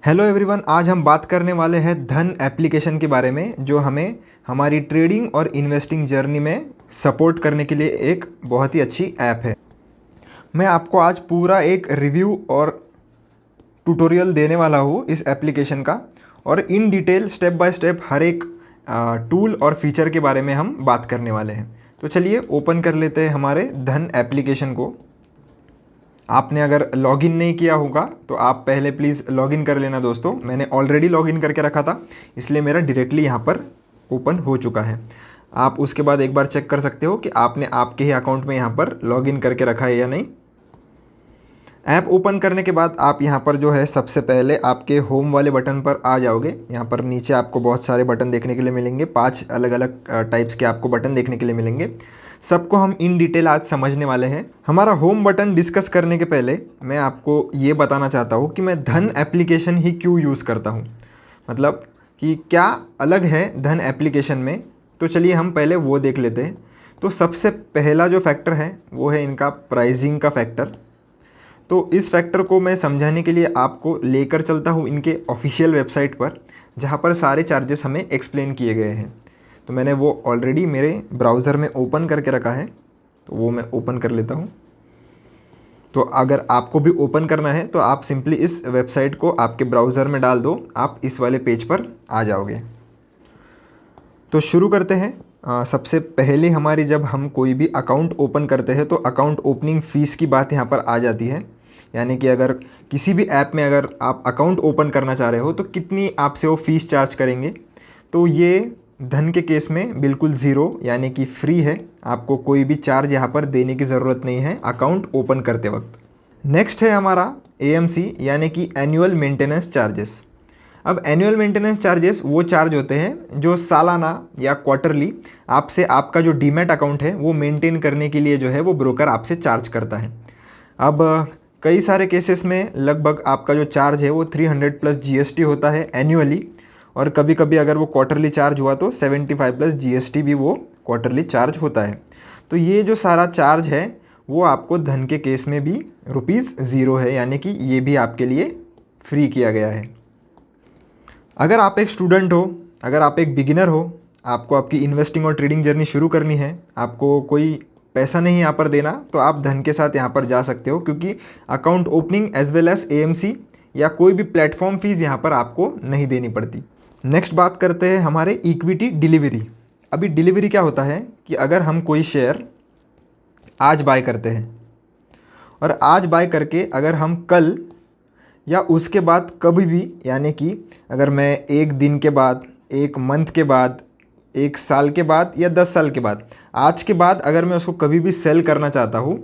Hello everyone, आज हम बात करने वाले हैं धन एप्लीकेशन के बारे में जो हमें हमारी ट्रेडिंग और इन्वेस्टिंग जर्नी में सपोर्ट करने के लिए एक बहुत ही अच्छी ऐप है। मैं आपको आज पूरा एक रिव्यू और ट्यूटोरियल देने वाला हूँ इस एप्लीकेशन का, और इन डिटेल स्टेप बाय स्टेप हर एक टूल और फीचर के बारे में हम बात करने वाले हैं। तो चलिए ओपन कर लेते हैं हमारे धन एप्लीकेशन को। आपने अगर लॉगिन नहीं किया होगा तो आप पहले प्लीज़ लॉगिन कर लेना दोस्तों। मैंने ऑलरेडी लॉगिन करके रखा था, इसलिए मेरा डायरेक्टली यहाँ पर ओपन हो चुका है। आप उसके बाद एक बार चेक कर सकते हो कि आपने आपके ही अकाउंट में यहाँ पर लॉगिन करके रखा है या नहीं। ऐप ओपन करने के बाद आप यहाँ पर जो है सबसे पहले आपके होम वाले बटन पर आ जाओगे। यहाँ पर नीचे आपको बहुत सारे बटन देखने के लिए मिलेंगे, 5 अलग अलग टाइप्स के आपको बटन देखने के लिए मिलेंगे। सबको हम इन डिटेल आज समझने वाले हैं। हमारा होम बटन डिस्कस करने के पहले मैं आपको ये बताना चाहता हूँ कि मैं धन एप्लीकेशन ही क्यों यूज़ करता हूँ, मतलब कि क्या अलग है धन एप्लीकेशन में। तो चलिए हम पहले वो देख लेते हैं। तो सबसे पहला जो फैक्टर है वो है इनका प्राइसिंग का फैक्टर। तो इस फैक्टर को मैं समझाने के लिए आपको लेकर चलता हूँ इनके ऑफिशियल वेबसाइट पर, जहाँ पर सारे चार्जेस हमें एक्सप्लेन किए गए हैं। तो मैंने वो ऑलरेडी मेरे ब्राउज़र में ओपन करके रखा है, तो वो मैं ओपन कर लेता हूँ। तो अगर आपको भी ओपन करना है तो आप सिंपली इस वेबसाइट को आपके ब्राउज़र में डाल दो, आप इस वाले पेज पर आ जाओगे। तो शुरू करते हैं। सबसे पहले हमारी जब हम कोई भी अकाउंट ओपन करते हैं तो अकाउंट ओपनिंग फ़ीस की बात यहाँ पर आ जाती है। यानी कि अगर किसी भी ऐप में अगर आप अकाउंट ओपन करना चाह रहे हो तो कितनी आपसे वो फ़ीस चार्ज करेंगे। तो ये धन के केस में बिल्कुल ज़ीरो यानी कि फ्री है। आपको कोई भी चार्ज यहाँ पर देने की ज़रूरत नहीं है अकाउंट ओपन करते वक्त। नेक्स्ट है हमारा AMC यानी कि एनुअल मेंटेनेंस चार्जेस। अब एनुअल मेंटेनेंस चार्जेस वो चार्ज होते हैं जो सालाना या क्वार्टरली आपसे आपका जो डीमैट अकाउंट है वो मेंटेन करने के लिए जो है वो ब्रोकर आपसे चार्ज करता है। अब कई सारे केसेस में लगभग आपका जो चार्ज है वो 300 प्लस GST होता है एनुअली, और कभी कभी अगर वो क्वार्टरली चार्ज हुआ तो 75 प्लस GST भी वो क्वार्टरली चार्ज होता है। तो ये जो सारा चार्ज है वो आपको धन के केस में भी ₹0 है, यानी कि ये भी आपके लिए फ्री किया गया है। अगर आप एक स्टूडेंट हो, अगर आप एक बिगिनर हो, आपको आपकी इन्वेस्टिंग और ट्रेडिंग जर्नी शुरू करनी है, आपको कोई पैसा नहीं यहाँ पर देना, तो आप धन के साथ यहाँ पर जा सकते हो, क्योंकि account opening as well as AMC या कोई भी प्लेटफॉर्म फीस यहाँ पर आपको नहीं देनी पड़ती। नेक्स्ट बात करते हैं हमारे इक्विटी डिलीवरी। अभी डिलीवरी क्या होता है कि अगर हम कोई शेयर आज बाय करते हैं और आज बाय करके अगर हम कल या उसके बाद कभी भी, यानी कि अगर मैं एक दिन के बाद, एक मंथ के बाद, एक साल के बाद या 10 साल के बाद, आज के बाद अगर मैं उसको कभी भी सेल करना चाहता हूँ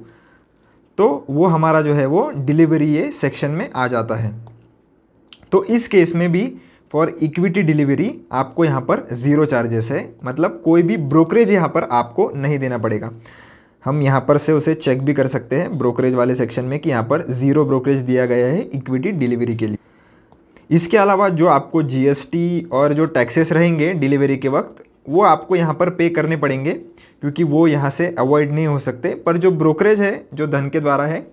तो वो हमारा जो है वो डिलीवरी ये सेक्शन में आ जाता है। तो इस केस में भी फॉर इक्विटी डिलीवरी आपको यहाँ पर ज़ीरो चार्जेस है, मतलब कोई भी ब्रोकरेज यहाँ पर आपको नहीं देना पड़ेगा। हम यहाँ पर से उसे चेक भी कर सकते हैं ब्रोकरेज वाले सेक्शन में कि यहाँ पर ज़ीरो ब्रोकरेज दिया गया है इक्विटी डिलीवरी के लिए। इसके अलावा जो आपको GST और जो टैक्सेस रहेंगे डिलीवरी के वक्त वो आपको यहाँ पर पे करने पड़ेंगे, क्योंकि वो यहाँ से अवॉइड नहीं हो सकते। पर जो ब्रोकरेज है जो धन के द्वारा है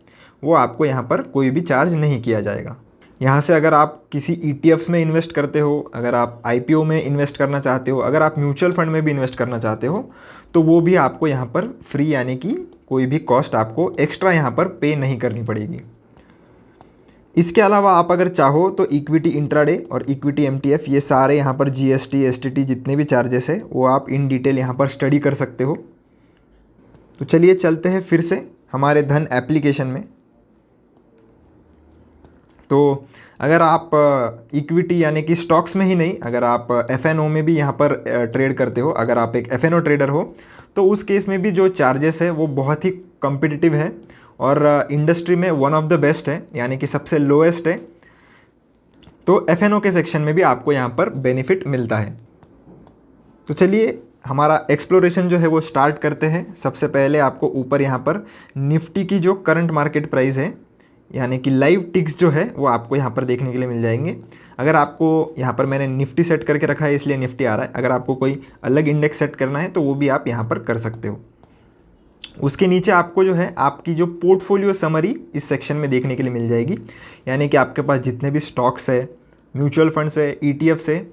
वो आपको यहाँ पर कोई भी चार्ज नहीं किया जाएगा। यहाँ से अगर आप किसी ETFs में इन्वेस्ट करते हो, अगर आप IPO में इन्वेस्ट करना चाहते हो, अगर आप म्यूचुअल फंड में भी इन्वेस्ट करना चाहते हो तो वो भी आपको यहाँ पर फ्री, यानी कि कोई भी कॉस्ट आपको एक्स्ट्रा यहाँ पर पे नहीं करनी पड़ेगी। इसके अलावा आप अगर चाहो तो इक्विटी इंट्राडे और इक्विटी MTF ये सारे यहाँ पर GST STT जितने भी चार्जेस है वो आप इन डिटेल यहाँ पर स्टडी कर सकते हो। तो चलिए चलते हैं फिर से हमारे धन एप्लीकेशन में। तो अगर आप इक्विटी यानी कि स्टॉक्स में ही नहीं, अगर आप FNO में भी यहाँ पर ट्रेड करते हो, अगर आप एक FNO ट्रेडर हो तो उस केस में भी जो चार्जेस है वो बहुत ही कम्पिटिटिव है और इंडस्ट्री में वन ऑफ द बेस्ट है, यानी कि सबसे लोएस्ट है। तो FNO के सेक्शन में भी आपको यहाँ पर बेनिफिट मिलता है। तो चलिए हमारा एक्सप्लोरेशन जो है वो स्टार्ट करते हैं। सबसे पहले आपको ऊपर यहाँ पर निफ्टी की जो करंट मार्केट प्राइस है, यानी कि लाइव टिक्स जो है वो आपको यहाँ पर देखने के लिए मिल जाएंगे। अगर आपको यहाँ पर मैंने निफ्टी सेट करके रखा है इसलिए निफ्टी आ रहा है, अगर आपको कोई अलग इंडेक्स सेट करना है तो वो भी आप यहाँ पर कर सकते हो। उसके नीचे आपको जो है आपकी जो पोर्टफोलियो समरी इस सेक्शन में देखने के लिए मिल जाएगी, यानी कि आपके पास जितने भी स्टॉक्स है, म्यूचुअल फंड्स है, ईटीएफ्स है,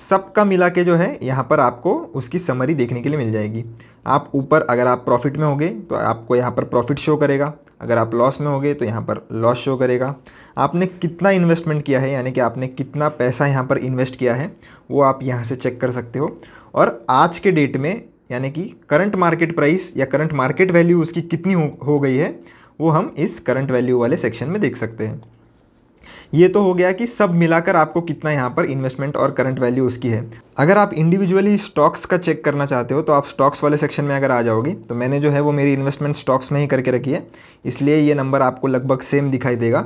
सबका मिला के जो है यहाँ पर आपको उसकी समरी देखने के लिए मिल जाएगी। आप ऊपर अगर आप प्रॉफिट में होगे तो आपको यहाँ पर प्रॉफिट शो करेगा, अगर आप लॉस में होगे तो यहाँ पर लॉस शो करेगा। आपने कितना इन्वेस्टमेंट किया है, यानी कि आपने कितना पैसा यहाँ पर इन्वेस्ट किया है, वो आप यहाँ से चेक कर सकते हो। और आज के डेट में यानी कि करंट मार्केट प्राइस या करंट मार्केट वैल्यू उसकी कितनी हो गई है, वो हम इस करंट वैल्यू वाले सेक्शन में देख सकते हैं। ये तो हो गया कि सब मिलाकर आपको कितना यहाँ पर इन्वेस्टमेंट और करंट वैल्यू उसकी है। अगर आप इंडिविजुअली स्टॉक्स का चेक करना चाहते हो तो आप स्टॉक्स वाले सेक्शन में अगर आ जाओगे, तो मैंने जो है वो मेरी इन्वेस्टमेंट स्टॉक्स में ही करके रखी है, इसलिए ये नंबर आपको लगभग सेम दिखाई देगा।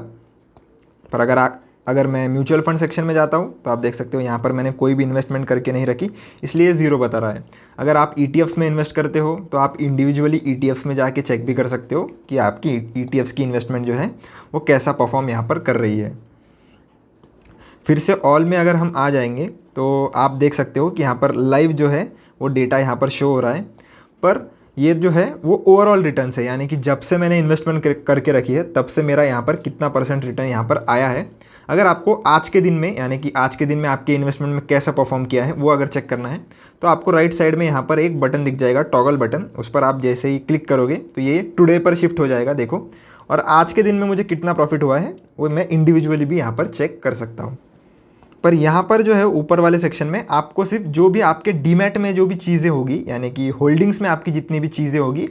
पर अगर मैं म्यूचुअल फंड सेक्शन में जाता हूँ तो आप देख सकते हो यहाँ पर मैंने कोई भी इन्वेस्टमेंट करके नहीं रखी, इसलिए 0 बता रहा है। अगर आप ETFs में इन्वेस्ट करते हो तो आप इंडिविजुअली ETFs में जाके चेक भी कर सकते हो कि आपकी ETFs की इन्वेस्टमेंट जो है वो कैसा परफॉर्म यहाँ पर कर रही है। फिर से ऑल में अगर हम आ जाएंगे तो आप देख सकते हो कि यहाँ पर लाइव जो है वो डेटा यहाँ पर शो हो रहा है, पर ये जो है वो ओवरऑल रिटर्न है, यानी कि जब से मैंने इन्वेस्टमेंट करके रखी है तब से मेरा यहाँ पर कितना % रिटर्न यहाँ पर आया है। अगर आपको आज के दिन में, यानी कि आज के दिन में आपके इन्वेस्टमेंट में कैसा परफॉर्म किया है वो अगर चेक करना है, तो आपको राइट साइड में यहाँ पर एक बटन दिख जाएगा, टॉगल बटन। उस पर आप जैसे ही क्लिक करोगे तो ये टुडे पर शिफ्ट हो जाएगा, देखो। और आज के दिन में मुझे कितना प्रॉफिट हुआ है वो मैं इंडिविजुअली भी यहाँ पर चेक कर सकता हूँ। पर यहाँ पर जो है ऊपर वाले सेक्शन में आपको सिर्फ जो भी आपके डीमैट में जो भी चीज़ें होगी, यानी कि होल्डिंग्स में आपकी जितनी भी चीज़ें होगी,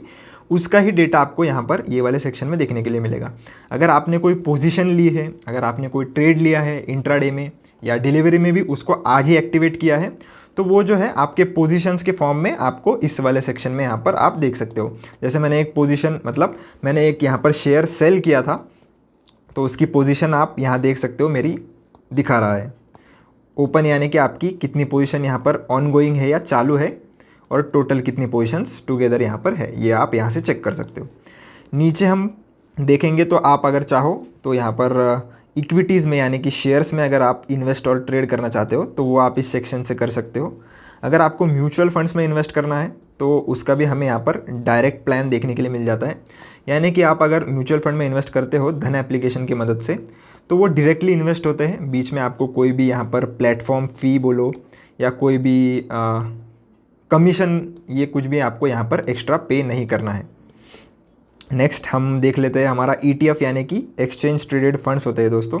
उसका ही डेटा आपको यहाँ पर ये वाले सेक्शन में देखने के लिए मिलेगा। अगर आपने कोई पोजीशन ली है, अगर आपने कोई ट्रेड लिया है इंट्राडे में या डिलीवरी में भी उसको आज ही एक्टिवेट किया है, तो वो जो है आपके पोजीशंस के फॉर्म में आपको इस वाले सेक्शन में यहाँ पर आप देख सकते हो। जैसे मैंने एक पोजीशन, मतलब मैंने एक यहाँ पर शेयर सेल किया था, तो उसकी पोजीशन आप यहाँ देख सकते हो मेरी दिखा रहा है ओपन, यानी कि आपकी कितनी पोजीशन यहाँ पर ऑनगोइंग है या चालू है, और टोटल कितनी पोजीशंस टुगेदर यहाँ पर है, ये आप यहाँ से चेक कर सकते हो। नीचे हम देखेंगे तो आप अगर चाहो तो यहाँ पर इक्विटीज़ में, यानी कि शेयर्स में अगर आप इन्वेस्ट और ट्रेड करना चाहते हो तो वो आप इस सेक्शन से कर सकते हो। अगर आपको म्यूचुअल फंड्स में इन्वेस्ट करना है तो उसका भी हमें यहाँ पर डायरेक्ट प्लान देखने के लिए मिल जाता है, यानी कि आप अगर म्यूचुअल फंड में इन्वेस्ट करते हो धन एप्लीकेशन की मदद से, तो वो डायरेक्टली इन्वेस्ट होते हैं, बीच में आपको कोई भी यहाँ पर प्लेटफॉर्म फ़ी बोलो या कोई भी कमीशन, ये कुछ भी आपको यहाँ पर एक्स्ट्रा पे नहीं करना है। नेक्स्ट हम देख लेते हैं हमारा ETF, यानी कि एक्सचेंज ट्रेडेड फंड्स होते हैं दोस्तों।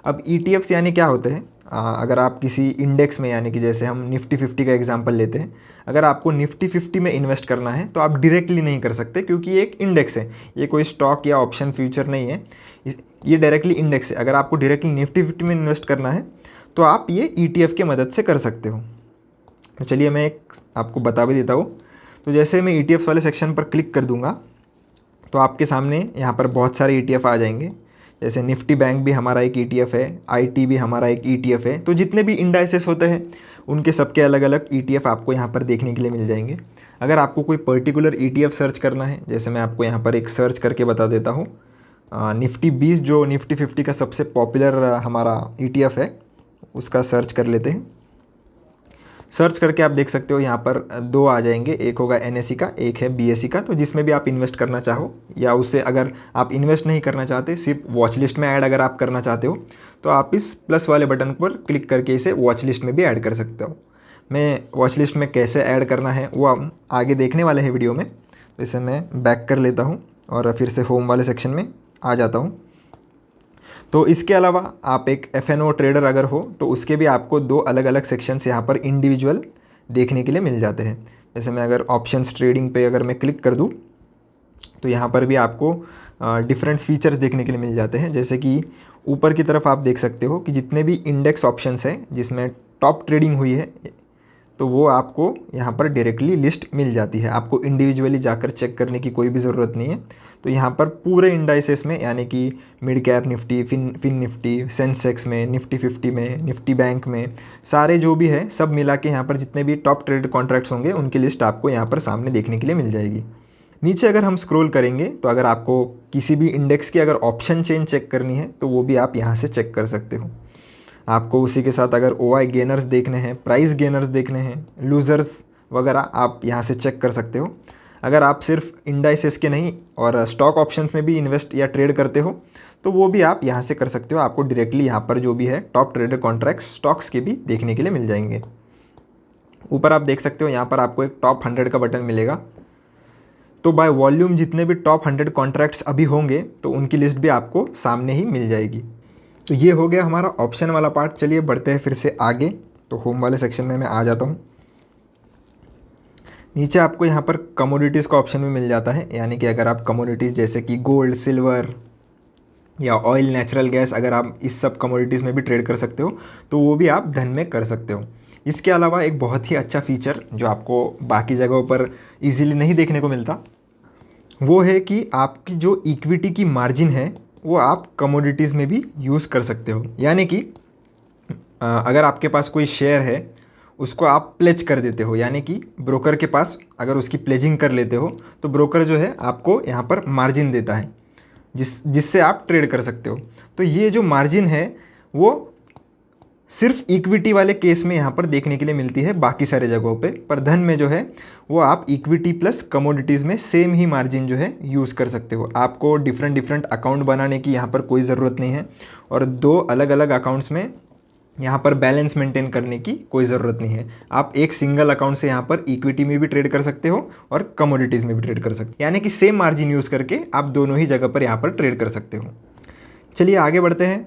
अब ETFs यानी क्या होते हैं, अगर आप किसी इंडेक्स में, यानी कि जैसे हम निफ्टी 50 का एग्जांपल लेते हैं, अगर आपको निफ्टी 50 में इन्वेस्ट करना है तो आप डायरेक्टली नहीं कर सकते, क्योंकि ये एक इंडेक्स है, ये कोई स्टॉक या ऑप्शन फ्यूचर नहीं है, ये डायरेक्टली इंडेक्स है। अगर आपको डायरेक्टली निफ्टी 50 में इन्वेस्ट करना है तो आप ये ETF की मदद से कर सकते हो। तो चलिए मैं एक आपको बता भी देता हूँ। तो जैसे मैं ETFs वाले सेक्शन पर क्लिक कर दूँगा तो आपके सामने यहाँ पर बहुत सारे ETF आ जाएंगे। जैसे निफ्टी बैंक भी हमारा एक ETF है, IT भी हमारा एक ETF है। तो जितने भी इंडाइसेस होते हैं उनके सबके अलग अलग ETF आपको यहाँ पर देखने के लिए मिल जाएंगे। अगर आपको कोई पर्टिकुलर ETF सर्च करना है, जैसे मैं आपको यहाँ पर एक सर्च करके बता देता हूँ, निफ्टी 20 जो निफ्टी 50 का सबसे पॉपुलर हमारा ETF है, उसका सर्च कर लेते हैं। सर्च करके आप देख सकते हो यहाँ पर 2 आ जाएंगे, एक होगा NSE का, एक है BSE का। तो जिसमें भी आप इन्वेस्ट करना चाहो, या उससे अगर आप इन्वेस्ट नहीं करना चाहते, सिर्फ वॉच लिस्ट में ऐड अगर आप करना चाहते हो, तो आप इस प्लस वाले बटन पर क्लिक करके इसे वॉच लिस्ट में भी ऐड कर सकते हो। मैं वॉच लिस्ट में कैसे ऐड करना है वो हम आगे देखने वाले हैं वीडियो में। तो इसे मैं बैक कर लेता हूँ और फिर से होम वाले सेक्शन में आ जाता हूँ। तो इसके अलावा आप एक FNO ट्रेडर अगर हो तो उसके भी आपको 2 अलग अलग सेक्शंस यहाँ पर इंडिविजुअल देखने के लिए मिल जाते हैं। जैसे मैं अगर ऑप्शंस ट्रेडिंग पे अगर मैं क्लिक कर दूँ तो यहाँ पर भी आपको डिफरेंट फीचर्स देखने के लिए मिल जाते हैं। जैसे कि ऊपर की तरफ आप देख सकते हो कि जितने भी इंडेक्स ऑप्शंस हैं जिसमें टॉप ट्रेडिंग हुई है, तो वो आपको यहाँ पर डायरेक्टली लिस्ट मिल जाती है, आपको इंडिविजुअली जाकर चेक करने की कोई भी ज़रूरत नहीं है। तो यहाँ पर पूरे इंडाइसेस में, यानी कि mid cap Nifty, fin Nifty, Sensex में, निफ्टी 50 में, निफ्टी बैंक में, सारे जो भी है सब मिला के यहाँ पर जितने भी टॉप ट्रेडेड कॉन्ट्रैक्ट्स होंगे उनकी लिस्ट आपको यहाँ पर सामने देखने के लिए मिल जाएगी। नीचे अगर हम स्क्रॉल करेंगे तो अगर आपको किसी भी इंडेक्स की अगर ऑप्शन चेन चेक करनी है तो वो भी आप यहाँ से चेक कर सकते हो। आपको उसी के साथ अगर OI गेनर्स देखने हैं, प्राइस गेनर्स देखने हैं, लूज़र्स वगैरह आप यहाँ से चेक कर सकते हो। अगर आप सिर्फ इंडाइसेस के नहीं और स्टॉक ऑप्शंस में भी इन्वेस्ट या ट्रेड करते हो तो वो भी आप यहाँ से कर सकते हो। आपको डायरेक्टली यहाँ पर जो भी है टॉप ट्रेडर कॉन्ट्रैक्ट्स स्टॉक्स के भी देखने के लिए मिल जाएंगे। ऊपर आप देख सकते हो यहाँ पर आपको एक टॉप 100 का बटन मिलेगा। तो बाय वॉल्यूम जितने भी टॉप 100 कॉन्ट्रैक्ट्स अभी होंगे तो उनकी लिस्ट भी आपको सामने ही मिल जाएगी। तो ये हो गया हमारा ऑप्शन वाला पार्ट। चलिए बढ़ते हैं फिर से आगे। तो होम वाले सेक्शन में मैं आ जाता हूँ। नीचे आपको यहाँ पर कमोडिटीज़ का ऑप्शन भी मिल जाता है, यानी कि अगर आप कमोडिटीज़ जैसे कि गोल्ड, सिल्वर या ऑयल, नेचुरल गैस, अगर आप इस सब कमोडिटीज़ में भी ट्रेड कर सकते हो तो वो भी आप धन में कर सकते हो। इसके अलावा एक बहुत ही अच्छा फीचर जो आपको बाकी जगहों पर इजीली नहीं देखने को मिलता, वो है कि आपकी जो इक्विटी की मार्जिन है वो आप कमोडिटीज़ में भी यूज़ कर सकते हो। यानी कि अगर आपके पास कोई शेयर है उसको आप प्लेज कर देते हो, यानी कि ब्रोकर के पास अगर उसकी प्लेजिंग कर लेते हो तो ब्रोकर जो है आपको यहाँ पर मार्जिन देता है जिससे आप ट्रेड कर सकते हो। तो ये जो मार्जिन है वो सिर्फ इक्विटी वाले केस में यहाँ पर देखने के लिए मिलती है, बाकी सारे जगहों पे पर धन में जो है वो आप इक्विटी प्लस कमोडिटीज़ में सेम ही मार्जिन जो है यूज़ कर सकते हो। आपको डिफरेंट अकाउंट बनाने की यहाँ पर कोई ज़रूरत नहीं है और 2 अलग अलग अकाउंट्स में यहाँ पर बैलेंस मेंटेन करने की कोई ज़रूरत नहीं है। आप एक सिंगल अकाउंट से यहाँ पर इक्विटी में भी ट्रेड कर सकते हो और कमोडिटीज़ में भी ट्रेड कर सकते हो, यानी कि सेम मार्जिन यूज़ करके आप दोनों ही जगह पर यहाँ पर ट्रेड कर सकते हो। चलिए आगे बढ़ते हैं।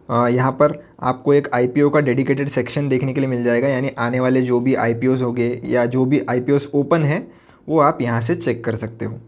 यहाँ पर आपको एक IPO का डेडिकेटेड सेक्शन देखने के लिए मिल जाएगा, यानी आने वाले जो भी IPOs हो गए या जो भी IPOs ओपन है वो आप यहाँ से चेक कर सकते हो।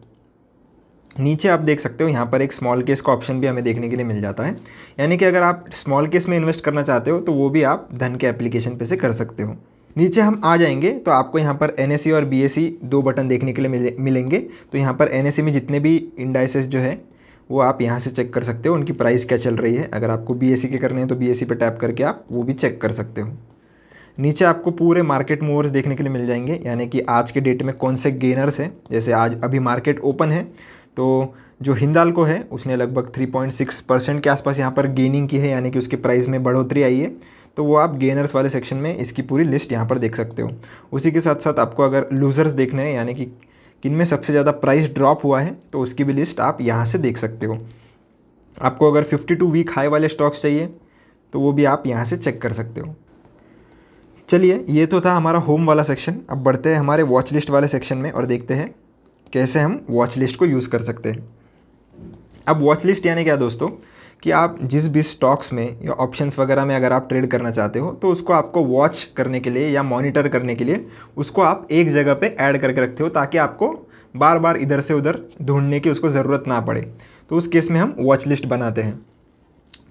नीचे आप देख सकते हो यहाँ पर एक स्मॉल केस का ऑप्शन भी हमें देखने के लिए मिल जाता है, यानी कि अगर आप स्मॉल केस में इन्वेस्ट करना चाहते हो तो वो भी आप धन के एप्लीकेशन पे से कर सकते हो। नीचे हम आ जाएंगे तो आपको यहाँ पर NSE और BSE 2 बटन देखने के लिए मिलेंगे। तो यहाँ पर NSE में जितने भी इंडाइसेस जो है वो आप यहाँ से चेक कर सकते हो, उनकी प्राइस क्या चल रही है। अगर आपको BSE के करने हैं तो BSE पे टैप करके आप वो भी चेक कर सकते हो। नीचे आपको पूरे मार्केट मूवर्स देखने के लिए मिल जाएंगे, यानी कि आज के डेट में कौन से गेनर्स हैं। जैसे आज अभी मार्केट ओपन है तो जो हिंदाल्को है उसने लगभग 3.6% के आसपास यहाँ पर गेनिंग की है, यानी कि उसके प्राइस में बढ़ोतरी आई है। तो वो आप गेनर्स वाले सेक्शन में इसकी पूरी लिस्ट यहाँ पर देख सकते हो। उसी के साथ साथ आपको अगर लूज़र्स देखने हैं, यानी कि किन में सबसे ज़्यादा प्राइस ड्रॉप हुआ है, तो उसकी भी लिस्ट आप यहाँ से देख सकते हो। आपको अगर 52 वीक हाई वाले स्टॉक्स चाहिए तो वो भी आप यहाँ से चेक कर सकते हो। चलिए ये तो था हमारा होम वाला सेक्शन। अब बढ़ते हैं हमारे वॉच लिस्ट वाले सेक्शन में और देखते हैं कैसे हम वॉच लिस्ट को यूज़ कर सकते हैं। अब वॉच लिस्ट यानी क्या दोस्तों, कि आप जिस भी स्टॉक्स में या ऑप्शंस वगैरह में अगर आप ट्रेड करना चाहते हो तो उसको आपको वॉच करने के लिए या मॉनिटर करने के लिए उसको आप एक जगह पे ऐड करके रखते हो, ताकि आपको बार बार इधर से उधर ढूंढने की उसको ज़रूरत ना पड़े। तो उस केस में हम वॉच लिस्ट बनाते हैं।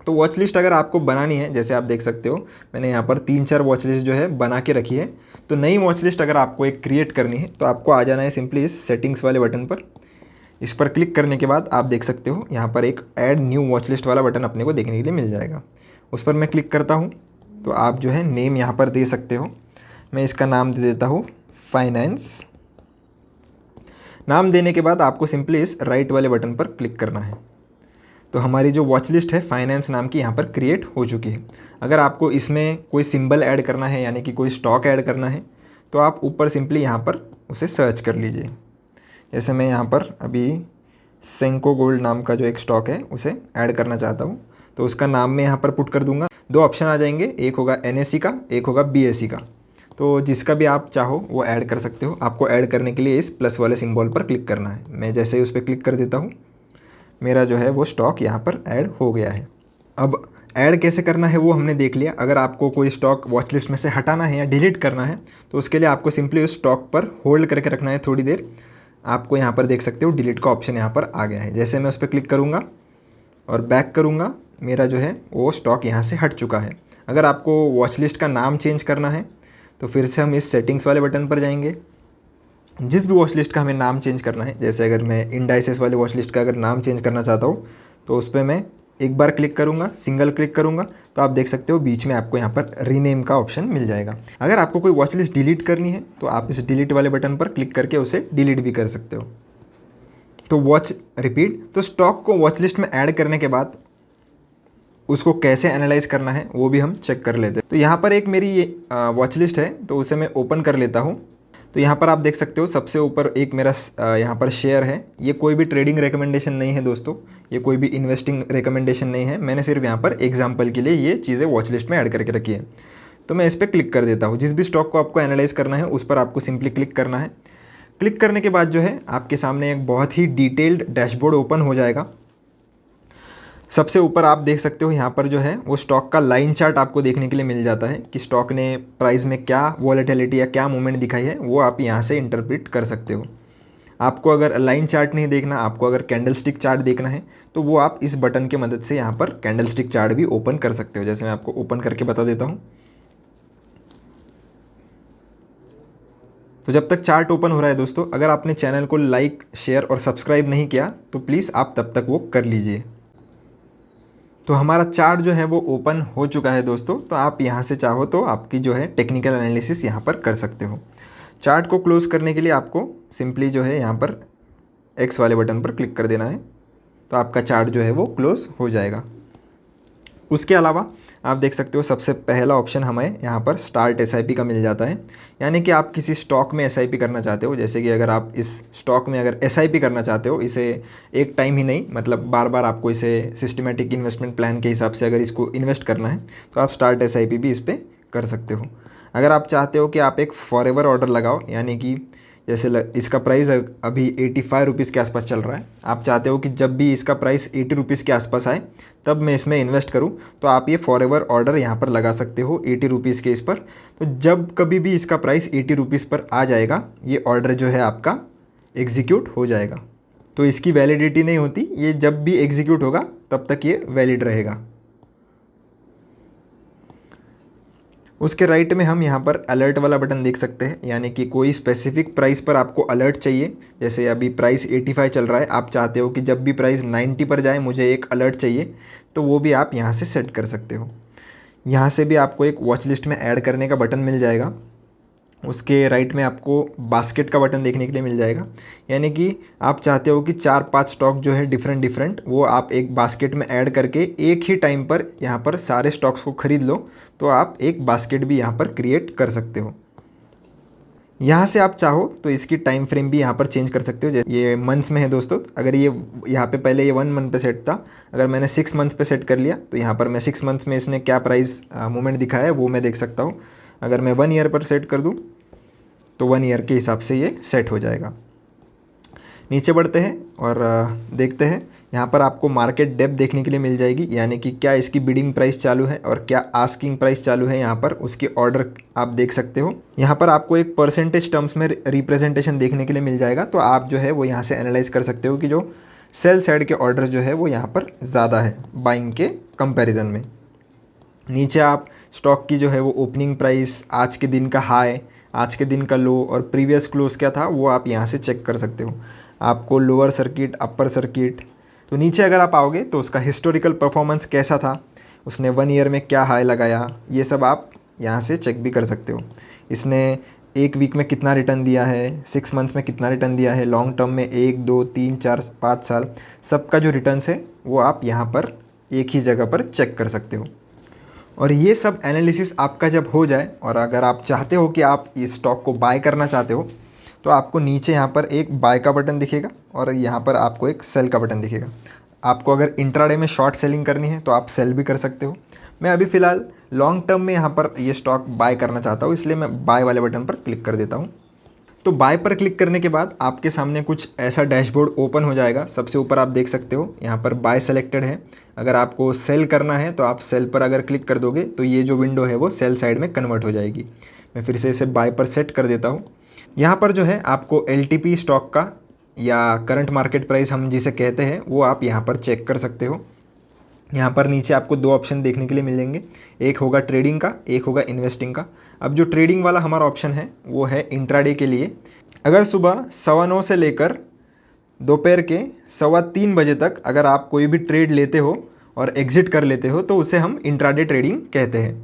तो वॉच लिस्ट अगर आपको बनानी है, जैसे आप देख सकते हो मैंने यहाँ पर 3-4 वॉच लिस्ट जो है बना के रखी है। तो नई वॉच लिस्ट अगर आपको एक क्रिएट करनी है तो आपको आ जाना है सिंपली इस सेटिंग्स वाले बटन पर। इस पर क्लिक करने के बाद आप देख सकते हो यहाँ पर एक ऐड न्यू वॉच लिस्ट वाला बटन अपने को देखने के लिए मिल जाएगा। उस पर मैं क्लिक करता हूँ तो आप जो है नेम यहाँ पर दे सकते हो। मैं इसका नाम दे देता हूँ फाइनेंस। नाम देने के बाद आपको सिंपली इस राइट वाले बटन पर क्लिक करना है। तो हमारी जो वॉच लिस्ट है फाइनेंस नाम की यहाँ पर क्रिएट हो चुकी है। अगर आपको इसमें कोई सिंबल ऐड करना है, यानी कि कोई स्टॉक ऐड करना है, तो आप ऊपर सिंपली यहाँ पर उसे सर्च कर लीजिए। जैसे मैं यहाँ पर अभी सेंको गोल्ड नाम का जो एक स्टॉक है उसे ऐड करना चाहता हूँ, तो उसका नाम मैं यहाँ पर पुट कर दूँगा। 2 ऑप्शन आ जाएंगे, एक होगा NSE का, एक होगा BSE का। तो जिसका भी आप चाहो वो ऐड कर सकते हो। आपको ऐड करने के लिए इस प्लस वाले सिंबल पर क्लिक करना है। मैं जैसे ही उस पर क्लिक कर देता हूँ मेरा जो है वो स्टॉक यहाँ पर ऐड हो गया है। अब ऐड कैसे करना है वो हमने देख लिया। अगर आपको कोई स्टॉक वॉच लिस्ट में से हटाना है या डिलीट करना है तो उसके लिए आपको सिंपली उस स्टॉक पर होल्ड करके रखना है थोड़ी देर। आपको यहाँ पर देख सकते हो डिलीट का ऑप्शन यहाँ पर आ गया है। जैसे मैं उस पर क्लिक करूँगा और बैक करूँगा, मेरा जो है वो स्टॉक यहाँ से हट चुका है। अगर आपको वॉच लिस्ट का नाम चेंज करना है तो फिर से हम इस सेटिंग्स वाले बटन पर जाएंगे। जिस भी वॉच लिस्ट का हमें नाम चेंज करना है, जैसे अगर मैं इंडाइसेस वाले वॉच लिस्ट का अगर नाम चेंज करना चाहता हूँ तो उस पर मैं एक बार क्लिक करूँगा, सिंगल क्लिक करूँगा, तो आप देख सकते हो बीच में आपको यहाँ पर रीनेम का ऑप्शन मिल जाएगा। अगर आपको कोई वॉच लिस्ट डिलीट करनी है तो आप इस डिलीट वाले बटन पर क्लिक करके उसे डिलीट भी कर सकते हो। तो वॉच रिपीट, तो स्टॉक को वॉच लिस्ट में ऐड करने के बाद उसको कैसे एनालाइज करना है वो भी हम चेक कर लेते हैं। तो यहाँ पर एक मेरी वॉच लिस्ट है तो उसे मैं ओपन कर लेता हूँ। तो यहाँ पर आप देख सकते हो सबसे ऊपर एक मेरा यहाँ पर शेयर है। ये कोई भी ट्रेडिंग रिकमेंडेशन नहीं है दोस्तों, ये कोई भी इन्वेस्टिंग रिकमेंडेशन नहीं है। मैंने सिर्फ यहाँ पर एग्जांपल के लिए ये चीज़ें वॉच लिस्ट में ऐड करके रखी है। तो मैं इस पर क्लिक कर देता हूँ। जिस भी स्टॉक को आपको एनालाइज करना है उस पर आपको सिंपली क्लिक करना है। क्लिक करने के बाद जो है आपके सामने एक बहुत ही डिटेल्ड डैशबोर्ड ओपन हो जाएगा। सबसे ऊपर आप देख सकते हो यहाँ पर जो है वो स्टॉक का लाइन चार्ट आपको देखने के लिए मिल जाता है कि स्टॉक ने प्राइस में क्या वॉलेटिलिटी या क्या मूवमेंट दिखाई है, वो आप यहाँ से इंटरप्रेट कर सकते हो। आपको अगर लाइन चार्ट नहीं देखना, आपको अगर कैंडलस्टिक चार्ट देखना है तो वो आप इस बटन की मदद से यहाँ पर कैंडलस्टिक चार्ट भी ओपन कर सकते हो। जैसे मैं आपको ओपन करके बता देता हूँ। तो जब तक चार्ट ओपन हो रहा है दोस्तों, अगर आपने चैनल को लाइक, शेयर और सब्सक्राइब नहीं किया तो प्लीज़ आप तब तक वो कर लीजिए। तो हमारा चार्ट जो है वो ओपन हो चुका है दोस्तों। तो आप यहाँ से चाहो तो आपकी जो है टेक्निकल एनालिसिस यहाँ पर कर सकते हो। चार्ट को क्लोज़ करने के लिए आपको सिंपली जो है यहाँ पर एक्स वाले बटन पर क्लिक कर देना है, तो आपका चार्ट जो है वो क्लोज़ हो जाएगा। उसके अलावा आप देख सकते हो सबसे पहला ऑप्शन हमें यहाँ पर स्टार्ट एसआईपी का मिल जाता है। यानी कि आप किसी स्टॉक में एसआईपी करना चाहते हो। जैसे कि अगर आप इस स्टॉक में अगर एसआईपी करना चाहते हो, इसे एक टाइम ही नहीं, मतलब बार बार आपको इसे सिस्टमेटिक इन्वेस्टमेंट प्लान के हिसाब से अगर इसको इन्वेस्ट करना है तो आप स्टार्ट एसआईपी भी इस पर कर सकते हो। अगर आप चाहते हो कि आप एक फॉरएवर ऑर्डर लगाओ, यानी कि जैसे इसका प्राइस अभी 85 रुपीज़ के आसपास चल रहा है, आप चाहते हो कि जब भी इसका प्राइस 80 रुपीज़ के आसपास आए तब मैं इसमें इन्वेस्ट करूं, तो आप ये फॉरएवर ऑर्डर यहाँ पर लगा सकते हो 80 रुपीज़ के इस पर। तो जब कभी भी इसका प्राइस 80 रुपीज़ पर आ जाएगा, ये ऑर्डर जो है आपका एग्जीक्यूट हो जाएगा। तो इसकी वैलिडिटी नहीं होती, ये जब भी एग्जीक्यूट होगा तब तक ये वैलिड रहेगा। उसके राइट में हम यहाँ पर अलर्ट वाला बटन देख सकते हैं, यानी कि कोई स्पेसिफिक प्राइस पर आपको अलर्ट चाहिए। जैसे अभी प्राइस 85 चल रहा है, आप चाहते हो कि जब भी प्राइस 90 पर जाए मुझे एक अलर्ट चाहिए, तो वो भी आप यहाँ से सेट कर सकते हो। यहाँ से भी आपको एक वॉच लिस्ट में ऐड करने का बटन मिल जाएगा। उसके राइट में आपको बास्केट का बटन देखने के लिए मिल जाएगा, यानी कि आप चाहते हो कि 4-5 स्टॉक जो है डिफरेंट वो आप एक बास्केट में ऐड करके एक ही टाइम पर यहाँ पर सारे स्टॉक्स को ख़रीद लो, तो आप एक बास्केट भी यहाँ पर क्रिएट कर सकते हो। यहाँ से आप चाहो तो इसकी टाइम फ्रेम भी यहाँ पर चेंज कर सकते हो। ये मंथ्स में है दोस्तों, अगर ये यहाँ पे पहले ये 1 मंथ पे सेट था, अगर मैंने 6 मंथ पे सेट कर लिया तो यहाँ पर मैं 6 मंथ्स में इसने क्या प्राइस मूवमेंट दिखाया है वो मैं देख सकता हूँ। अगर मैं 1 ईयर पर सेट कर दूँ तो 1 ईयर के हिसाब से ये सेट हो जाएगा। नीचे बढ़ते हैं और देखते हैं। यहाँ पर आपको मार्केट डेप्थ देखने के लिए मिल जाएगी, यानी कि क्या इसकी बिडिंग प्राइस चालू है और क्या आस्किंग प्राइस चालू है। यहाँ पर उसकी ऑर्डर आप देख सकते हो। यहाँ पर आपको एक परसेंटेज टर्म्स में रिप्रेजेंटेशन देखने के लिए मिल जाएगा, तो आप जो है वो यहाँ से एनालाइज कर सकते हो कि जो सेल साइड के ऑर्डर जो है वो यहाँ पर ज़्यादा है बाइंग के कंपैरिजन में। नीचे आप स्टॉक की जो है वो ओपनिंग प्राइस, आज के दिन का हाई, आज के दिन का लो और प्रीवियस क्लोज क्या था वो आप यहाँ से चेक कर सकते हो। आपको लोअर सर्किट, अपर सर्किट, तो नीचे अगर आप आओगे तो उसका हिस्टोरिकल परफॉर्मेंस कैसा था, उसने 1 ईयर में क्या हाई लगाया, ये सब आप यहाँ से चेक भी कर सकते हो। इसने 1 वीक में कितना रिटर्न दिया है, 6 मंथ्स में कितना रिटर्न दिया है, लॉन्ग टर्म में 1, 2, 3, 4, 5 साल, सबका जो रिटर्न्स है वो आप यहाँ पर एक ही जगह पर चेक कर सकते हो। और ये सब एनालिसिस आपका जब हो जाए और अगर आप चाहते हो कि आप इस स्टॉक को बाय करना चाहते हो, तो आपको नीचे यहाँ पर एक बाय का बटन दिखेगा और यहाँ पर आपको एक सेल का बटन दिखेगा। आपको अगर इंट्राडे में शॉर्ट सेलिंग करनी है तो आप सेल भी कर सकते हो। मैं अभी फ़िलहाल लॉन्ग टर्म में यहाँ पर ये स्टॉक बाय करना चाहता हूँ, इसलिए मैं बाय वाले बटन पर क्लिक कर देता हूँ। तो बाय पर क्लिक करने के बाद आपके सामने कुछ ऐसा डैशबोर्ड ओपन हो जाएगा। सबसे ऊपर आप देख सकते हो यहाँ पर बाय सेलेक्टेड है। अगर आपको सेल करना है तो आप सेल पर अगर क्लिक कर दोगे तो ये जो विंडो है वो सेल साइड में कन्वर्ट हो जाएगी। मैं फिर से इसे बाय पर सेट कर देता हूँ। यहाँ पर जो है आपको LTP स्टॉक का या करंट मार्केट प्राइस हम जिसे कहते हैं वो आप यहाँ पर चेक कर सकते हो। यहाँ पर नीचे आपको 2 ऑप्शन देखने के लिए मिलेंगे, एक होगा ट्रेडिंग का, एक होगा इन्वेस्टिंग का। अब जो ट्रेडिंग वाला हमारा ऑप्शन है वो है इंट्राडे के लिए। अगर सुबह 9:15 से लेकर दोपहर के 3:15 बजे तक अगर आप कोई भी ट्रेड लेते हो और एग्ज़िट कर लेते हो तो उसे हम इंट्राडे ट्रेडिंग कहते हैं।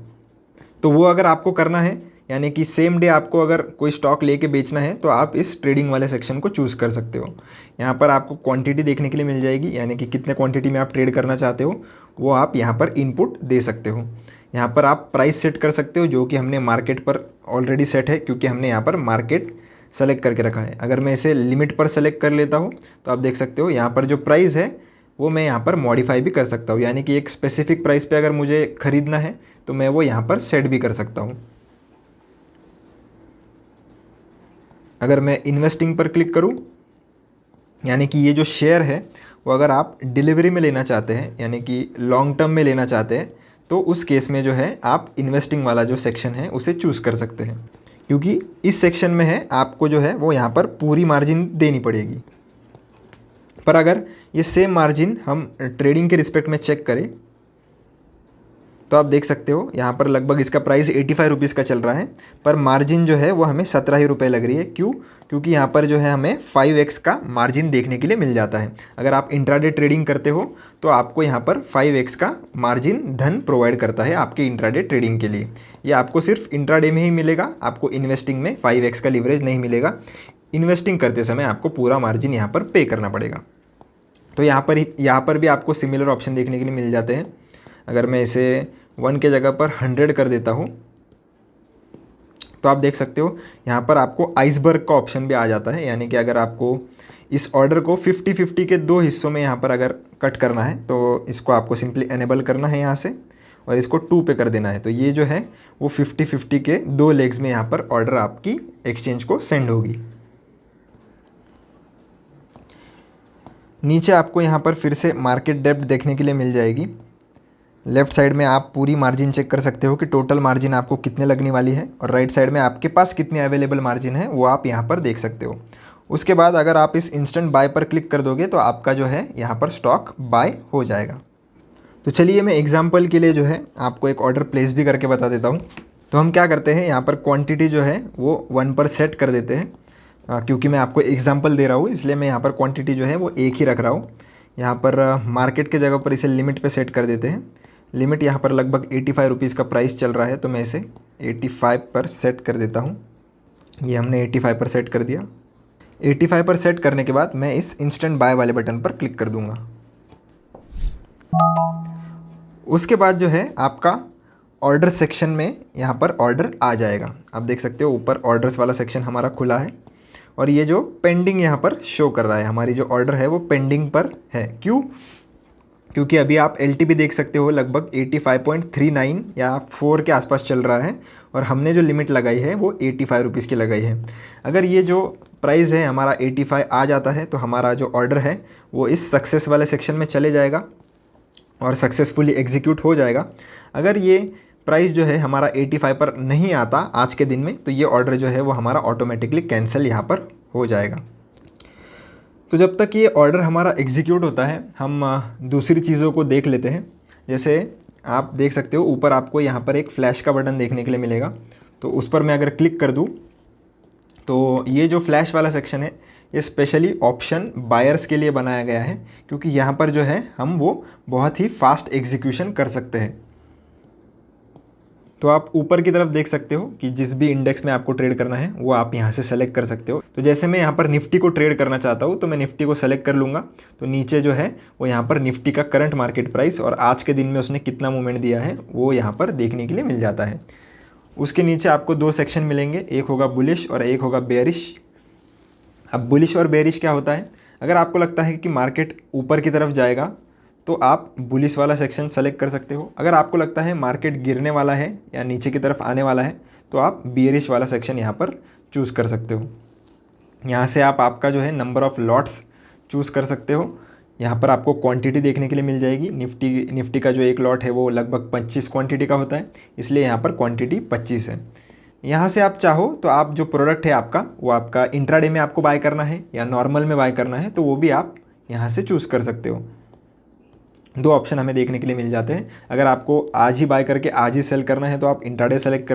तो वो अगर आपको करना है, यानी कि सेम डे आपको अगर कोई स्टॉक लेके बेचना है तो आप इस ट्रेडिंग वाले सेक्शन को चूज़ कर सकते हो। यहाँ पर आपको क्वांटिटी देखने के लिए मिल जाएगी, यानी कि कितने क्वांटिटी में आप ट्रेड करना चाहते हो वो आप यहाँ पर इनपुट दे सकते हो। यहाँ पर आप प्राइस सेट कर सकते हो जो कि हमने मार्केट पर ऑलरेडी सेट है, क्योंकि हमने यहाँ पर मार्केट सेलेक्ट करके रखा है। अगर मैं इसे लिमिट पर सेलेक्ट कर लेता हूँ तो आप देख सकते हो यहाँ पर जो प्राइस है वो मैं यहाँ पर मॉडिफाई भी कर सकता हूँ, यानी कि एक स्पेसिफिक प्राइस पे अगर मुझे ख़रीदना है तो मैं वो यहाँ पर सेट भी कर सकता हूँ। अगर मैं इन्वेस्टिंग पर क्लिक करूँ, यानी कि ये जो शेयर है वो अगर आप डिलीवरी में लेना चाहते हैं, यानी कि लॉन्ग टर्म में लेना चाहते हैं, तो उस केस में जो है आप इन्वेस्टिंग वाला जो सेक्शन है उसे चूज़ कर सकते हैं, क्योंकि इस सेक्शन में है आपको जो है वो यहाँ पर पूरी मार्जिन देनी पड़ेगी। पर अगर ये सेम मार्जिन हम ट्रेडिंग के रिस्पेक्ट में चेक करें तो आप देख सकते हो यहाँ पर लगभग इसका प्राइस 85 रुपीज़ का चल रहा है, पर मार्जिन जो है वो हमें 17 ही रुपये लग रही है। क्यों? क्योंकि यहाँ पर जो है हमें 5x का मार्जिन देखने के लिए मिल जाता है। अगर आप इंट्राडे ट्रेडिंग करते हो तो आपको यहाँ पर 5x का मार्जिन धन प्रोवाइड करता है आपके इंट्राडे ट्रेडिंग के लिए। ये आपको सिर्फ इंट्राडे में ही मिलेगा, आपको इन्वेस्टिंग में 5x का लीवरेज नहीं मिलेगा। इन्वेस्टिंग करते समय आपको पूरा मार्जिन यहाँ पर पे करना पड़ेगा। तो यहाँ पर भी आपको सिमिलर ऑप्शन देखने के लिए मिल जाते हैं। अगर मैं इसे 1 के जगह पर 100 कर देता हूँ तो आप देख सकते हो यहाँ पर आपको आइसबर्ग का ऑप्शन भी आ जाता है, यानी कि अगर आपको इस ऑर्डर को 50-50 के 2 हिस्सों में यहाँ पर अगर कट करना है तो इसको आपको सिंपली एनेबल करना है यहाँ से और इसको 2 पे कर देना है। तो ये जो है वो 50-50 के 2 लेग्स में यहाँ पर ऑर्डर आपकी एक्सचेंज को सेंड होगी। नीचे आपको यहाँ पर फिर से मार्केट डेप्थ देखने के लिए मिल जाएगी। लेफ़्ट साइड में आप पूरी मार्जिन चेक कर सकते हो कि टोटल मार्जिन आपको कितने लगने वाली है, और राइट साइड में आपके पास कितने अवेलेबल मार्जिन है वो आप यहाँ पर देख सकते हो। उसके बाद अगर आप इस इंस्टेंट बाय पर क्लिक कर दोगे तो आपका जो है यहाँ पर स्टॉक बाय हो जाएगा। तो चलिए मैं एग्जाम्पल के लिए जो है आपको एक ऑर्डर प्लेस भी करके बता देता हूँ। तो हम क्या करते हैं, यहाँ पर क्वान्टिटी जो है वो 1 पर सेट कर देते हैं। क्योंकि मैं आपको एग्जाम्पल दे रहा हूँ इसलिए मैं यहाँ पर क्वांटिटी जो है वो एक ही रख रहा हूँ। यहाँ पर मार्केट के जगह पर इसे लिमिट पे सेट कर देते हैं। लिमिट यहाँ पर लगभग 85 रुपीज़ का प्राइस चल रहा है, तो मैं इसे 85 पर सेट कर देता हूँ। ये हमने 85 पर सेट कर दिया। 85 पर सेट करने के बाद मैं इस इंस्टेंट बाय वाले बटन पर क्लिक कर दूँगा। उसके बाद जो है आपका ऑर्डर सेक्शन में यहाँ पर ऑर्डर आ जाएगा। आप देख सकते हो ऊपर ऑर्डर्स वाला सेक्शन हमारा खुला है और ये जो पेंडिंग यहाँ पर शो कर रहा है, हमारी जो ऑर्डर है वो पेंडिंग पर है। क्यों? क्योंकि अभी आप LTP देख सकते हो लगभग 85.39 या 4 के आसपास चल रहा है और हमने जो लिमिट लगाई है वो 85 रुपीज़ की लगाई है। अगर ये जो प्राइस है हमारा 85 आ जाता है तो हमारा जो ऑर्डर है वो इस सक्सेस वाले सेक्शन में चले जाएगा और सक्सेसफुली एग्जीक्यूट हो जाएगा। अगर ये प्राइस जो है हमारा 85 पर नहीं आता आज के दिन में तो ये ऑर्डर जो है वो हमारा ऑटोमेटिकली कैंसिल यहाँ पर हो जाएगा। तो जब तक ये ऑर्डर हमारा एग्जीक्यूट होता है हम दूसरी चीज़ों को देख लेते हैं। जैसे आप देख सकते हो ऊपर आपको यहाँ पर एक फ्लैश का बटन देखने के लिए मिलेगा, तो उस पर मैं अगर क्लिक कर दूँ तो ये जो फ्लैश वाला सेक्शन है ये स्पेशली ऑप्शन बायर्स के लिए बनाया गया है, क्योंकि यहाँ पर जो है हम वो बहुत ही फास्ट एग्जीक्यूशन कर सकते हैं। तो आप ऊपर की तरफ देख सकते हो कि जिस भी इंडेक्स में आपको ट्रेड करना है वो आप यहाँ से सेलेक्ट कर सकते हो। तो जैसे मैं यहाँ पर निफ्टी को ट्रेड करना चाहता हूँ तो मैं निफ्टी को सेलेक्ट कर लूँगा। तो नीचे जो है वो यहाँ पर निफ्टी का करंट मार्केट प्राइस और आज के दिन में उसने कितना मूवमेंट दिया है वो यहाँ पर देखने के लिए मिल जाता है। उसके नीचे आपको 2 सेक्शन मिलेंगे, एक होगा बुलिश और एक होगा बेयरिश। अब बुलिश और बेयरिश क्या होता है, अगर आपको लगता है कि मार्केट ऊपर की तरफ जाएगा तो आप बुलिश वाला सेक्शन सेलेक्ट कर सकते हो। अगर आपको लगता है मार्केट गिरने वाला है या नीचे की तरफ आने वाला है तो आप बेयरिश वाला सेक्शन यहाँ पर चूज़ कर सकते हो। यहाँ से आप आपका जो है नंबर ऑफ़ लॉट्स चूज़ कर सकते हो। यहाँ पर आपको क्वांटिटी देखने के लिए मिल जाएगी। निफ्टी का जो एक लॉट है वो लगभग 25 क्वांटिटी का होता है, इसलिए यहाँ पर क्वांटिटी 25 है। यहाँ से आप चाहो तो आप जो प्रोडक्ट है आपका वो आपका इंट्राडे में आपको बाय करना है या नॉर्मल में बाय करना है तो वो भी आप यहाँ से चूज़ कर सकते हो। 2 ऑप्शन हमें देखने के लिए मिल जाते हैं। अगर आपको आज ही बाय करके आज ही सेल करना है तो आप इंट्राडे सेलेक्ट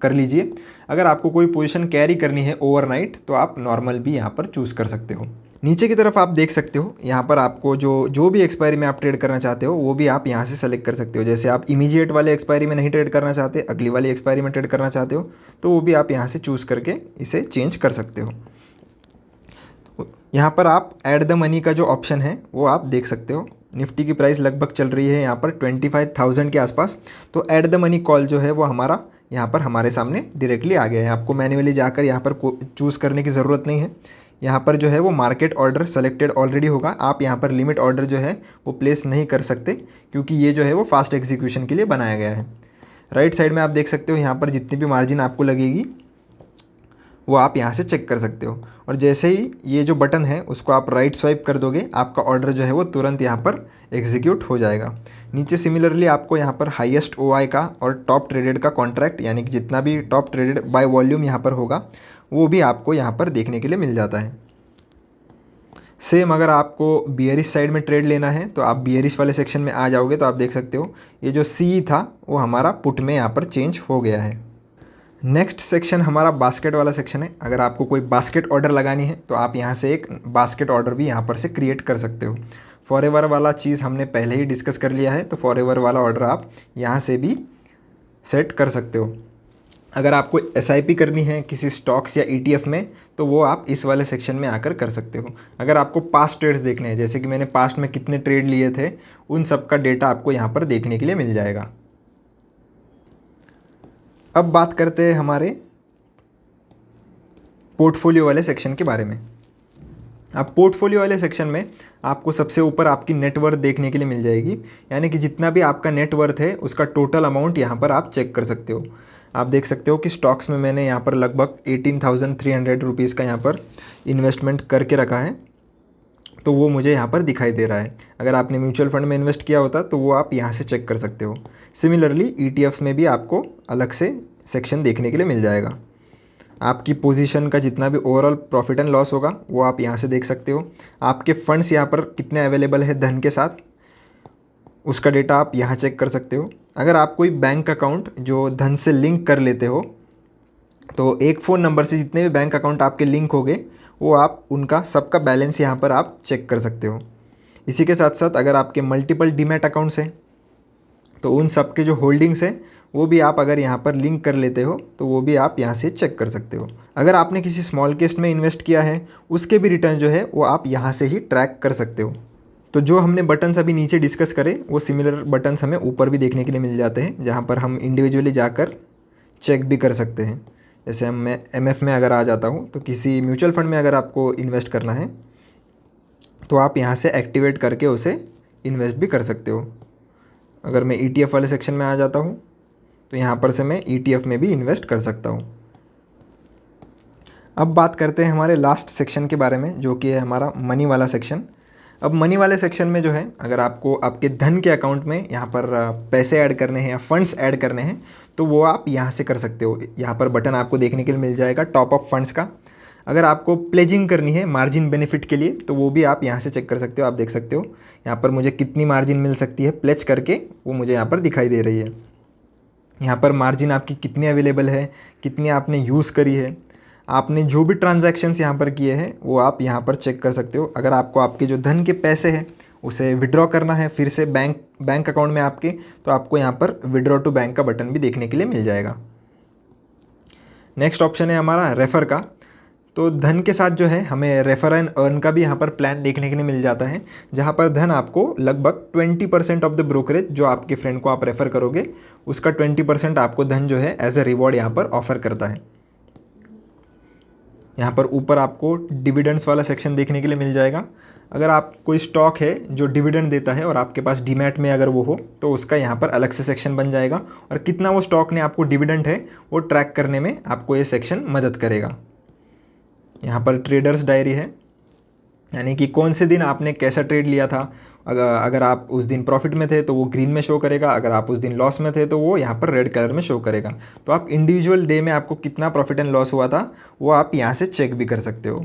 कर लीजिए। अगर आपको कोई पोजीशन कैरी करनी है ओवरनाइट तो आप नॉर्मल भी यहाँ पर चूज़ कर सकते हो। नीचे की तरफ आप देख सकते हो यहाँ पर आपको जो भी एक्सपायरी में आप ट्रेड करना चाहते हो वो भी आप यहाँ से सेलेक्ट कर सकते हो। जैसे आप इमीडिएट वाले एक्सपायरी में नहीं ट्रेड करना चाहते, अगली वाली एक्सपायरी में ट्रेड करना चाहते हो तो वो भी आप यहाँ से चूज़ करके इसे चेंज कर सकते हो। यहाँ पर आप ऐड द मनी का जो ऑप्शन है वो आप देख सकते हो। निफ्टी की प्राइस लगभग चल रही है यहाँ पर 25,000 के आसपास, तो ऐड द मनी कॉल जो है वो हमारा यहाँ पर हमारे सामने डायरेक्टली आ गया है। आपको मैन्युअली जाकर यहाँ पर चूज़ करने की ज़रूरत नहीं है। यहाँ पर जो है वो मार्केट ऑर्डर सेलेक्टेड ऑलरेडी होगा। आप यहाँ पर लिमिट ऑर्डर जो है वो प्लेस नहीं कर सकते, क्योंकि ये जो है वो फास्ट एग्जीक्यूशन के लिए बनाया गया है। राइट साइड में आप देख सकते हो यहाँ पर जितनी भी मार्जिन आपको लगेगी वो आप यहाँ से चेक कर सकते हो। और जैसे ही ये जो बटन है उसको आप राइट स्वाइप कर दोगे, आपका ऑर्डर जो है वो तुरंत यहाँ पर एग्जीक्यूट हो जाएगा। नीचे सिमिलरली आपको यहाँ पर हाईएस्ट ओआई का और टॉप ट्रेडेड का कॉन्ट्रैक्ट, यानी कि जितना भी टॉप ट्रेडेड बाय वॉल्यूम यहाँ पर होगा वो भी आपको यहाँ पर देखने के लिए मिल जाता है। सेम अगर आपको बियरिश साइड में ट्रेड लेना है तो आप बियरिश वाले सेक्शन में आ जाओगे तो आप देख सकते हो ये जो सी था वो हमारा पुट में यहाँ पर चेंज हो गया है। नेक्स्ट सेक्शन हमारा बास्केट वाला सेक्शन है। अगर आपको कोई बास्केट ऑर्डर लगानी है तो आप यहाँ से एक बास्केट ऑर्डर भी यहाँ पर से क्रिएट कर सकते हो। फॉरएवर वाला चीज़ हमने पहले ही डिस्कस कर लिया है, तो फॉरएवर वाला ऑर्डर आप यहाँ से भी सेट कर सकते हो। अगर आपको एसआईपी करनी है किसी स्टॉक्स या ईटीएफ में तो वो आप इस वाले सेक्शन में आकर कर सकते हो। अगर आपको पास्ट ट्रेड्स देखने हैं, जैसे कि मैंने पास्ट में कितने ट्रेड लिए थे, उन सब का डेटा आपको यहाँ पर देखने के लिए मिल जाएगा। अब बात करते हैं हमारे पोर्टफोलियो वाले सेक्शन के बारे में। अब पोर्टफोलियो वाले सेक्शन में आपको सबसे ऊपर आपकी नेटवर्थ देखने के लिए मिल जाएगी, यानी कि जितना भी आपका नेटवर्थ है उसका टोटल अमाउंट यहाँ पर आप चेक कर सकते हो। आप देख सकते हो कि स्टॉक्स में मैंने यहाँ पर लगभग 18,300 रुपीज़ का यहाँ पर इन्वेस्टमेंट करके रखा है, तो वो मुझे यहाँ पर दिखाई दे रहा है। अगर आपने म्यूचुअल फंड में इन्वेस्ट किया होता तो वो आप यहाँ से चेक कर सकते हो। सिमिलरली ईटीएफ्स में भी आपको अलग से सेक्शन देखने के लिए मिल जाएगा। आपकी पोजीशन का जितना भी ओवरऑल प्रॉफिट एंड लॉस होगा वो आप यहाँ से देख सकते हो। आपके फंड्स यहाँ पर कितने अवेलेबल है धन के साथ, उसका डेटा आप यहाँ चेक कर सकते हो। अगर आप कोई बैंक अकाउंट जो धन से लिंक कर लेते हो तो एक फ़ोन नंबर से जितने भी बैंक अकाउंट आपके लिंक हो गए वो आप उनका सबका बैलेंस यहाँ पर आप चेक कर सकते हो। इसी के साथ साथ अगर आपके मल्टीपल डीमैट अकाउंट्स हैं तो उन सब के जो होल्डिंग्स हैं वो भी आप अगर यहाँ पर लिंक कर लेते हो तो वो भी आप यहाँ से चेक कर सकते हो। अगर आपने किसी स्मॉल केस में इन्वेस्ट किया है उसके भी रिटर्न जो है वो आप यहाँ से ही ट्रैक कर सकते हो। तो जो हमने बटन्स अभी नीचे डिस्कस करे वो सिमिलर बटन्स हमें ऊपर भी देखने के लिए मिल जाते हैं, जहाँ पर हम इंडिविजुअली जाकर चेक भी कर सकते हैं। जैसे मैं एमएफ में अगर आ जाता हूँ तो किसी म्यूचुअल फंड में अगर आपको इन्वेस्ट करना है तो आप यहाँ से एक्टिवेट करके उसे इन्वेस्ट भी कर सकते हो। अगर मैं ईटीएफ वाले सेक्शन में आ जाता हूँ तो यहाँ पर से मैं ईटीएफ में भी इन्वेस्ट कर सकता हूँ। अब बात करते हैं हमारे लास्ट सेक्शन के बारे में, जो कि है हमारा मनी वाला सेक्शन। अब मनी वाले सेक्शन में जो है अगर आपको आपके धन के अकाउंट में यहाँ पर पैसे ऐड करने हैं या फंड्स ऐड करने हैं तो वो आप यहाँ से कर सकते हो। यहाँ पर बटन आपको देखने के लिए मिल जाएगा टॉप अप फंड्स का। अगर आपको प्लेजिंग करनी है मार्जिन बेनिफिट के लिए तो वो भी आप यहाँ से चेक कर सकते हो। आप देख सकते हो यहाँ पर मुझे कितनी मार्जिन मिल सकती है प्लेज करके, वो मुझे यहाँ पर दिखाई दे रही है। यहाँ पर मार्जिन आपकी कितनी अवेलेबल है, कितनी आपने यूज़ करी है, आपने जो भी ट्रांजैक्शंस यहाँ पर किए हैं वो आप यहाँ पर चेक कर सकते हो। अगर आपको आपके जो धन के पैसे हैं उसे विड्रॉ करना है फिर से बैंक अकाउंट में आपके, तो आपको यहाँ पर विड्रॉ टू बैंक का बटन भी देखने के लिए मिल जाएगा। नेक्स्ट ऑप्शन है हमारा रेफ़र का। तो धन के साथ जो है हमें रेफ़र एंड अर्न का भी यहाँ पर प्लान देखने के लिए मिल जाता है, जहाँ पर धन आपको लगभग 20% ऑफ द ब्रोकरेज जो आपके फ्रेंड को आप रेफ़र करोगे उसका 20% आपको धन जो है एज ए रिवॉर्ड यहाँ पर ऑफ़र करता है। यहाँ पर ऊपर आपको डिविडेंड्स वाला सेक्शन देखने के लिए मिल जाएगा। अगर आप कोई स्टॉक है जो डिविडेंड देता है और आपके पास डीमैट में अगर वो हो तो उसका यहाँ पर अलग से सेक्शन बन जाएगा, और कितना वो स्टॉक ने आपको डिविडेंड है वो ट्रैक करने में आपको ये सेक्शन मदद करेगा। यहाँ पर ट्रेडर्स डायरी है, यानी कि कौन से दिन आपने कैसा ट्रेड लिया था। अगर आप उस दिन प्रॉफिट में थे तो वो ग्रीन में शो करेगा, अगर आप उस दिन लॉस में थे तो वो यहाँ पर रेड कलर में शो करेगा। तो आप इंडिविजुअल डे में आपको कितना प्रॉफिट एंड लॉस हुआ था वो आप यहाँ से चेक भी कर सकते हो।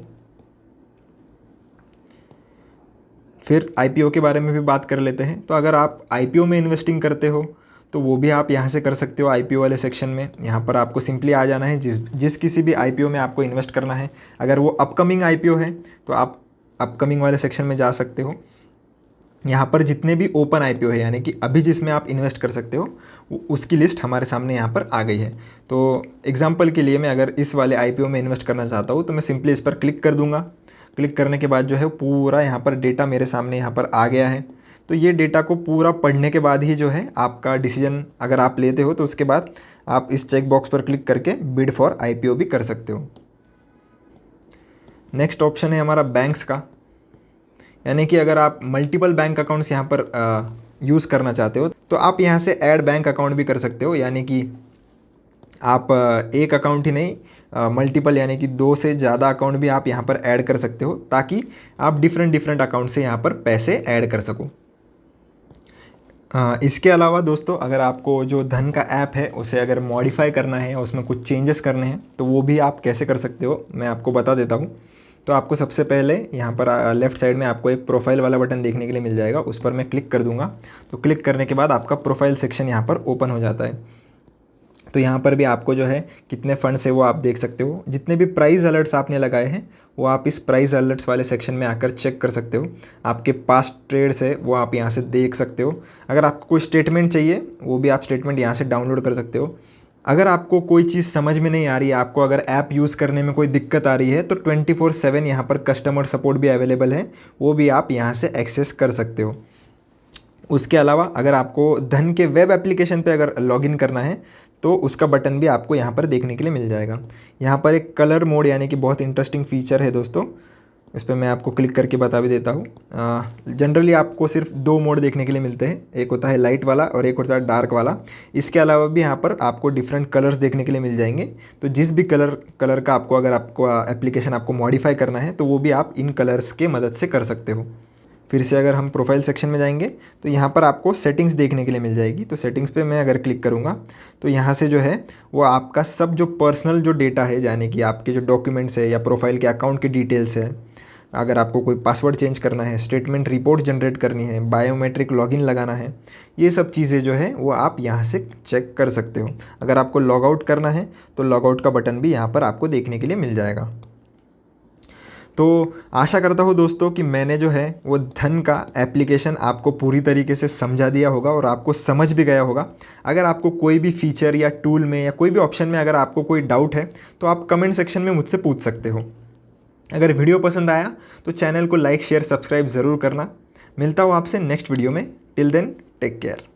फिर आईपीओ के बारे में भी बात कर लेते हैं। तो अगर आप आईपीओ में इन्वेस्टिंग करते हो तो वो भी आप यहाँ से कर सकते हो आईपीओ वाले सेक्शन में। यहाँ पर आपको सिंपली आ जाना है जिस किसी भी आईपीओ में आपको इन्वेस्ट करना है। अगर वो अपकमिंग आईपीओ है तो आप अपकमिंग वाले सेक्शन में जा सकते हो। यहाँ पर जितने भी ओपन आईपीओ है यानी कि अभी जिसमें आप इन्वेस्ट कर सकते हो उसकी लिस्ट हमारे सामने यहाँ पर आ गई है। तो एग्जांपल के लिए मैं अगर इस वाले आईपीओ में इन्वेस्ट करना चाहता हूँ तो मैं सिंपली इस पर क्लिक कर दूँगा। क्लिक करने के बाद जो है पूरा यहाँ पर डेटा मेरे सामने यहाँ पर आ गया है। तो ये डेटा को पूरा पढ़ने के बाद ही जो है आपका डिसीजन अगर आप लेते हो तो उसके बाद आप इस चेक बॉक्स पर क्लिक करके बिड फॉर IPO भी कर सकते हो। नेक्स्ट ऑप्शन है हमारा बैंक्स का, यानी कि अगर आप मल्टीपल बैंक अकाउंट्स यहाँ पर यूज़ करना चाहते हो तो आप यहाँ से ऐड बैंक अकाउंट भी कर सकते हो, यानी कि आप एक अकाउंट ही नहीं मल्टीपल यानी कि 2 से ज़्यादा अकाउंट भी आप यहाँ पर ऐड कर सकते हो, ताकि आप डिफरेंट अकाउंट से यहाँ पर पैसे ऐड कर सको। इसके अलावा दोस्तों अगर आपको जो धन का ऐप है उसे अगर मॉडिफाई करना है, उसमें कुछ चेंजेस करने हैं, तो वो भी आप कैसे कर सकते हो मैं आपको बता देता हूँ। तो आपको सबसे पहले यहाँ पर लेफ़्ट साइड में आपको एक प्रोफाइल वाला बटन देखने के लिए मिल जाएगा, उस पर मैं क्लिक कर दूँगा। तो क्लिक करने के बाद आपका प्रोफाइल सेक्शन यहाँ पर ओपन हो जाता है। तो यहाँ पर भी आपको जो है कितने फंड्स है वो आप देख सकते हो। जितने भी प्राइस अलर्ट्स आपने लगाए हैं वो आप इस प्राइस अलर्ट्स वाले सेक्शन में आकर चेक कर सकते हो। आपके पास्ट ट्रेड्स है वो आप यहाँ से देख सकते हो। अगर आपको कोई स्टेटमेंट चाहिए वो भी आप स्टेटमेंट यहाँ से डाउनलोड कर सकते हो। अगर आपको कोई चीज़ समझ में नहीं आ रही है, आपको अगर ऐप यूज़ करने में कोई दिक्कत आ रही है, तो 24/7 यहाँ पर कस्टमर सपोर्ट भी अवेलेबल है, वो भी आप यहाँ से एक्सेस कर सकते हो। उसके अलावा अगर आपको धन के वेब एप्लीकेशन पे अगर लॉगिन करना है तो उसका बटन भी आपको यहाँ पर देखने के लिए मिल जाएगा। यहाँ पर एक कलर मोड यानी कि बहुत इंटरेस्टिंग फीचर है दोस्तों, इस पर मैं आपको क्लिक करके बता भी देता हूँ। जनरली आपको सिर्फ 2 मोड देखने के लिए मिलते हैं, एक होता है लाइट वाला और एक होता है डार्क वाला। इसके अलावा भी यहाँ पर आपको डिफरेंट कलर्स देखने के लिए मिल जाएंगे। तो जिस भी कलर का आपको अगर आपको एप्लीकेशन आपको मॉडिफाई करना है तो वो भी आप इन कलर्स के मदद से कर सकते हो। फिर से अगर हम प्रोफाइल सेक्शन में जाएंगे तो यहाँ पर आपको सेटिंग्स देखने के लिए मिल जाएगी। तो सेटिंग्स पे मैं अगर क्लिक करूँगा तो यहाँ से जो है वो आपका सब जो पर्सनल जो डेटा है, यानी कि आपके जो डॉक्यूमेंट्स है या प्रोफाइल के अकाउंट की डिटेल्स है, अगर आपको कोई पासवर्ड चेंज करना है, स्टेटमेंट रिपोर्ट जनरेट करनी है, बायोमेट्रिक लॉगिन लगाना है, ये सब चीज़ें जो है वो आप यहाँ से चेक कर सकते हो। अगर आपको लॉग आउट करना है तो लॉग आउट का बटन भी यहाँ पर आपको देखने के लिए मिल जाएगा। तो आशा करता हूँ दोस्तों कि मैंने जो है वो धन का एप्लीकेशन आपको पूरी तरीके से समझा दिया होगा और आपको समझ भी गया होगा। अगर आपको कोई भी फीचर या टूल में या कोई भी ऑप्शन में अगर आपको कोई डाउट है तो आप कमेंट सेक्शन में मुझसे पूछ सकते हो। अगर वीडियो पसंद आया तो चैनल को लाइक शेयर सब्सक्राइब ज़रूर करना। मिलता हूँ आपसे नेक्स्ट वीडियो में। Till then take care.